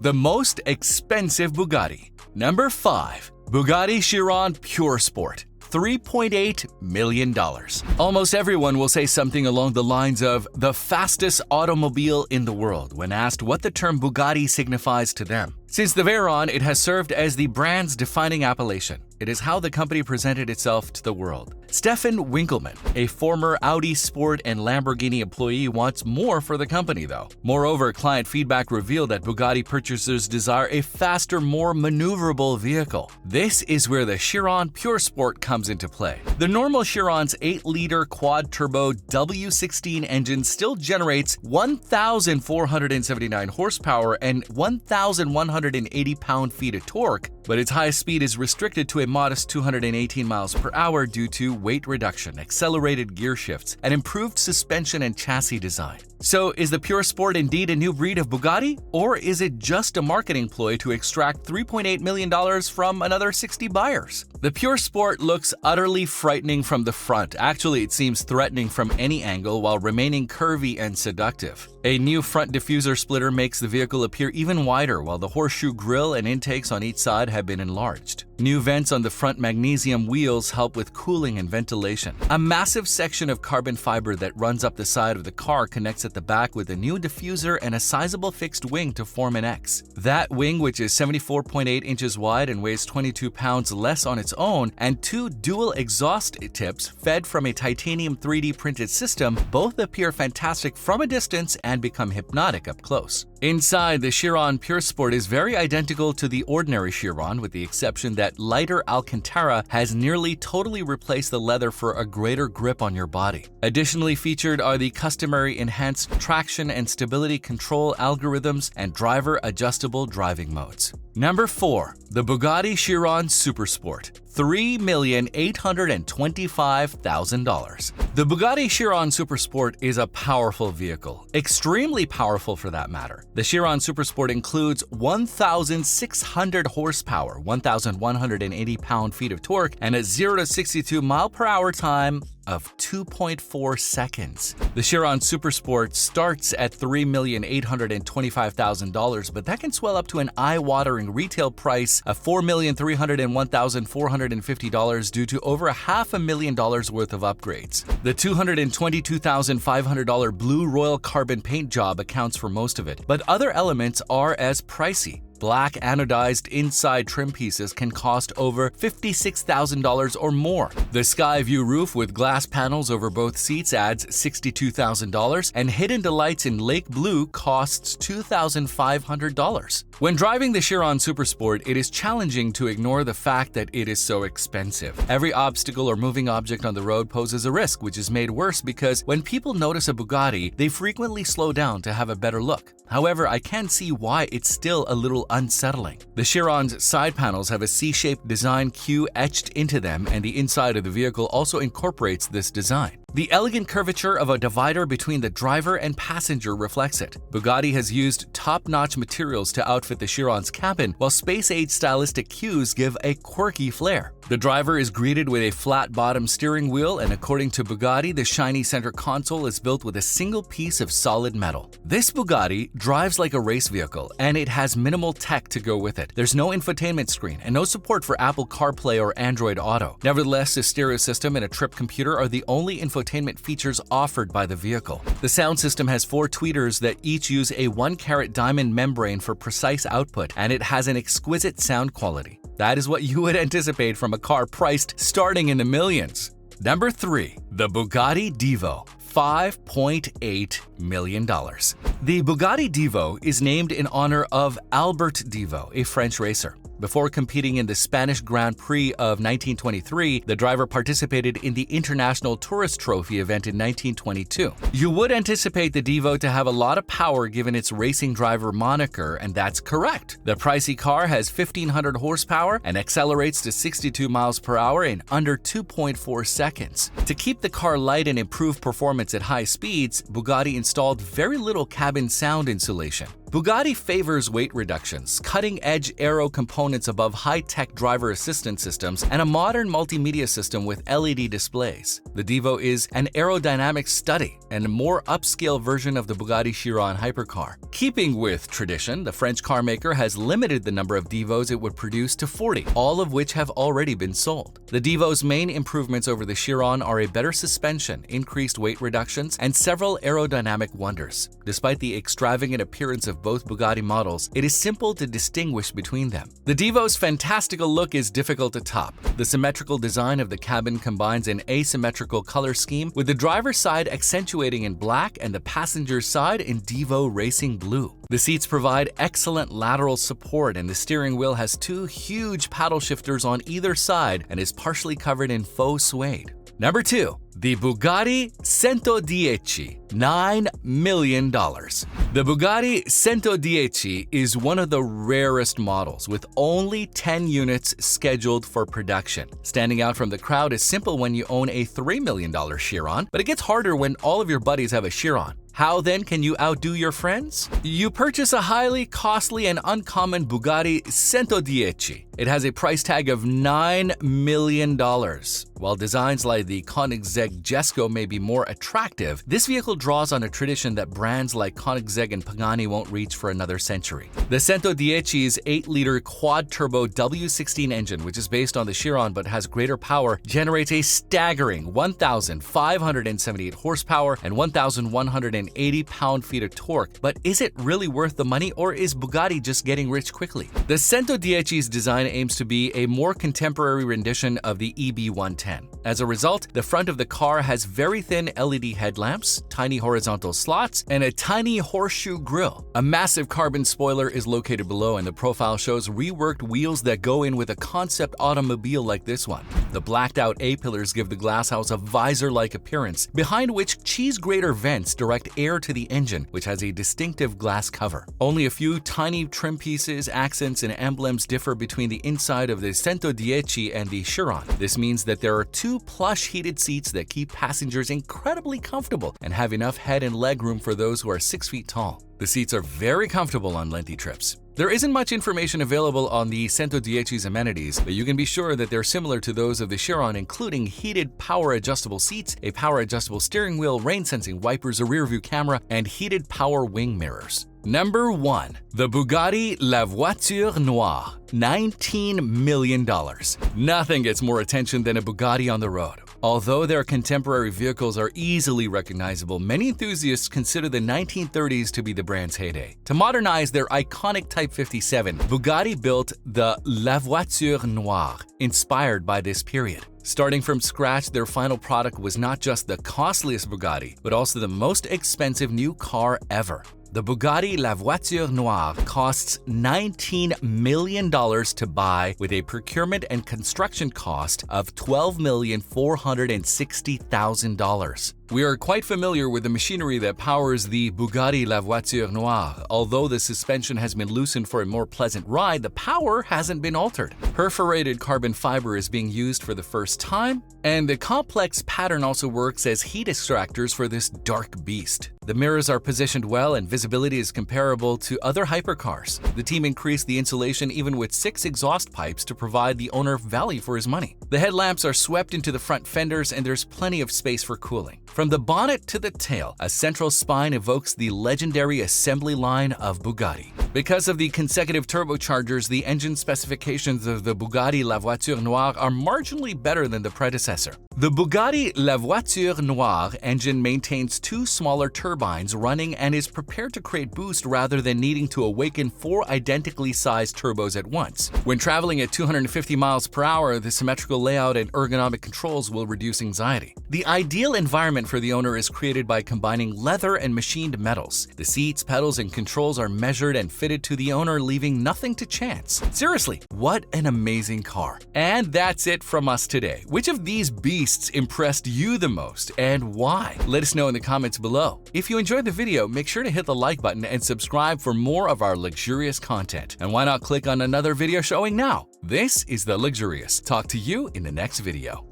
The most expensive Bugatti. Number 5. Bugatti Chiron Pure Sport. $3.8 million. Almost everyone will say something along the lines of the fastest automobile in the world when asked what the term Bugatti signifies to them. Since the Veyron, it has served as the brand's defining appellation. It is how the company presented itself to the world. Stefan Winkelmann, a former Audi Sport and Lamborghini employee, wants more for the company, though. Moreover, client feedback revealed that Bugatti purchasers desire a faster, more maneuverable vehicle. This is where the Chiron Pure Sport comes into play. The normal Chiron's 8-liter quad-turbo W16 engine still generates 1,479 horsepower and 1,180 pound-feet of torque, but its high speed is restricted to a modest 218 miles per hour due to weight reduction, accelerated gear shifts, and improved suspension and chassis design. So, is the Pure Sport indeed a new breed of Bugatti? Or is it just a marketing ploy to extract $3.8 million from another 60 buyers? The Pure Sport looks utterly frightening from the front. Actually, it seems threatening from any angle while remaining curvy and seductive. A new front diffuser splitter makes the vehicle appear even wider, while the horseshoe grille and intakes on each side have been enlarged. New vents on the front magnesium wheels help with cooling and ventilation. A massive section of carbon fiber that runs up the side of the car connects at the back with a new diffuser and a sizable fixed wing to form an X. That wing, which is 74.8 inches wide and weighs 22 pounds less on its own, and 2 dual exhaust tips fed from a titanium 3D printed system, both appear fantastic from a distance and become hypnotic up close. Inside, the Chiron Pure Sport is very identical to the ordinary Chiron, with the exception that lighter Alcantara has nearly totally replaced the leather for a greater grip on your body. Additionally featured are the customary enhanced traction and stability control algorithms and driver adjustable driving modes. Number 4. The Bugatti Chiron Supersport. $3,825,000. The Bugatti Chiron Supersport is a powerful vehicle, extremely powerful for that matter. The Chiron Supersport includes 1,600 horsepower, 1,180 pound-feet of torque, and a 0 to 62 mile per hour time of 2.4 seconds. The Chiron Supersport starts at $3,825,000, but that can swell up to an eye-watering retail price of $4,301,450 due to over $500,000 worth of upgrades. The $222,500 Blue Royal carbon paint job accounts for most of it, but other elements are as pricey. Black anodized inside trim pieces can cost over $56,000 or more. The Skyview roof with glass panels over both seats adds $62,000, and hidden delights in lake blue costs $2,500. When driving the Chiron Supersport, it is challenging to ignore the fact that it is so expensive. Every obstacle or moving object on the road poses a risk, which is made worse because when people notice a Bugatti, they frequently slow down to have a better look. However, I can see why it's still a little unsettling. The Chiron's side panels have a C-shaped design Q etched into them, and the inside of the vehicle also incorporates this design. The elegant curvature of a divider between the driver and passenger reflects it. Bugatti has used top-notch materials to outfit the Chiron's cabin, while space-age stylistic cues give a quirky flair. The driver is greeted with a flat-bottom steering wheel, and according to Bugatti, the shiny center console is built with a single piece of solid metal. This Bugatti drives like a race vehicle, and it has minimal tech to go with it. There's no infotainment screen and no support for Apple CarPlay or Android Auto. Nevertheless, a stereo system and a trip computer are the only infotainment features offered by the vehicle. The sound system has 4 tweeters that each use a 1-carat diamond membrane for precise output, and it has an exquisite sound quality. That is what you would anticipate from a car priced starting in the millions. Number 3. The Bugatti Divo. $5.8 million. The Bugatti Divo is named in honor of Albert Divo, a French racer. Before competing in the Spanish Grand Prix of 1923, the driver participated in the International Tourist Trophy event in 1922. You would anticipate the Divo to have a lot of power given its racing driver moniker, and that's correct. The pricey car has 1,500 horsepower and accelerates to 62 miles per hour in under 2.4 seconds. To keep the car light and improve performance at high speeds, Bugatti installed very little cabin sound insulation. Bugatti favors weight reductions, cutting-edge aero components above high-tech driver assistance systems, and a modern multimedia system with LED displays. The Divo is an aerodynamic study and a more upscale version of the Bugatti Chiron hypercar. Keeping with tradition, the French carmaker has limited the number of Divos it would produce to 40, all of which have already been sold. The Divo's main improvements over the Chiron are a better suspension, increased weight reductions, and several aerodynamic wonders. Despite the extravagant appearance of both Bugatti models, it is simple to distinguish between them. The Divo's fantastical look is difficult to top. The symmetrical design of the cabin combines an asymmetrical color scheme, with the driver's side accentuating in black and the passenger's side in Divo racing blue. The seats provide excellent lateral support, and the steering wheel has two huge paddle shifters on either side and is partially covered in faux suede. Number 2. The Bugatti Centodieci, $9 million. The Bugatti Centodieci is one of the rarest models, with only 10 units scheduled for production. Standing out from the crowd is simple when you own a $3 million Chiron, but it gets harder when all of your buddies have a Chiron. How then can you outdo your friends? You purchase a highly costly and uncommon Bugatti Centodieci. It has a price tag of $9 million. While designs like the Koenigsegg Jesko may be more attractive, this vehicle draws on a tradition that brands like Koenigsegg and Pagani won't reach for another century. The Centodieci's 8-liter quad-turbo W16 engine, which is based on the Chiron but has greater power, generates a staggering 1,578 horsepower and 1,180 pound-feet of torque. But is it really worth the money, or is Bugatti just getting rich quickly? The Centodieci's design aims to be a more contemporary rendition of the EB110. As a result, the front of the car has very thin LED headlamps, tiny horizontal slots, and a tiny horseshoe grille. A massive carbon spoiler is located below, and the profile shows reworked wheels that go in with a concept automobile like this one. The blacked-out A-pillars give the glasshouse a visor-like appearance, behind which cheese grater vents direct air to the engine, which has a distinctive glass cover. Only a few tiny trim pieces, accents, and emblems differ between the inside of the Centodieci and the Chiron. This means that there are two plush heated seats that keep passengers incredibly comfortable and have enough head and leg room for those who are 6 feet tall. The seats are very comfortable on lengthy trips. There isn't much information available on the Centodieci's amenities, but you can be sure that they're similar to those of the Chiron, including heated power-adjustable seats, a power-adjustable steering wheel, rain-sensing wipers, a rear-view camera, and heated power wing mirrors. Number 1. The Bugatti La Voiture Noire, $19 million. Nothing gets more attention than a Bugatti on the road. Although their contemporary vehicles are easily recognizable, many enthusiasts consider the 1930s to be the brand's heyday. To modernize their iconic Type 57, Bugatti built the La Voiture Noire, inspired by this period. Starting from scratch, their final product was not just the costliest Bugatti, but also the most expensive new car ever. The Bugatti La Voiture Noire costs $19 million to buy, with a procurement and construction cost of $12,460,000. We are quite familiar with the machinery that powers the Bugatti La Voiture Noire. Although the suspension has been loosened for a more pleasant ride, the power hasn't been altered. Perforated carbon fiber is being used for the first time, and the complex pattern also works as heat extractors for this dark beast. The mirrors are positioned well, and visibility is comparable to other hypercars. The team increased the insulation even with 6 exhaust pipes to provide the owner value for his money. The headlamps are swept into the front fenders, and there's plenty of space for cooling. From the bonnet to the tail, a central spine evokes the legendary assembly line of Bugatti. Because of the consecutive turbochargers, the engine specifications of the Bugatti La Voiture Noire are marginally better than the predecessor. The Bugatti La Voiture Noire engine maintains 2 smaller turbines running and is prepared to create boost rather than needing to awaken 4 identically sized turbos at once. When traveling at 250 miles per hour, the symmetrical layout and ergonomic controls will reduce anxiety. The ideal environment for the owner is created by combining leather and machined metals. The seats, pedals, and controls are measured and fitted to the owner, leaving nothing to chance. Seriously, what an amazing car. And that's it from us today. Which of these beasts impressed you the most, and why? Let us know in the comments below. If you enjoyed the video, make sure to hit the like button and subscribe for more of our luxurious content. And why not click on another video showing now? This is The Luxurious. Talk to you in the next video.